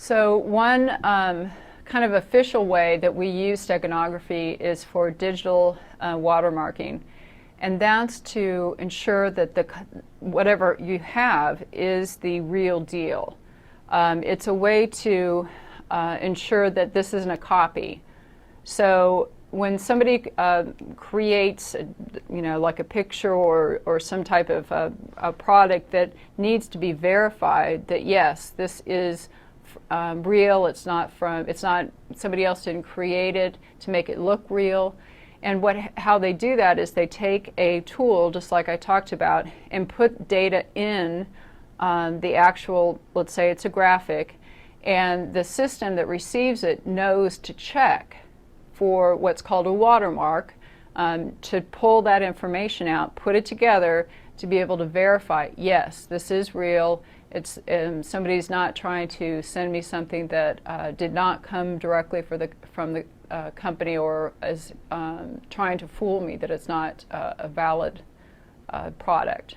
So one kind of official way that we use steganography is for digital watermarking. And that's to ensure that whatever you have is the real deal. It's a way to ensure that this isn't a copy. So when somebody creates, like a picture or some type of a product that needs to be verified that yes, this is real. It's not somebody else didn't create it to make it look real. And how they do that is they take a tool, just like I talked about, and put data in the actual, let's say it's a graphic, and the system that receives it knows to check for what's called a watermark, to pull that information out, put it together to be able to verify, yes, this is real. It's somebody's not trying to send me something that did not come directly from the company, or is trying to fool me that it's not a valid product.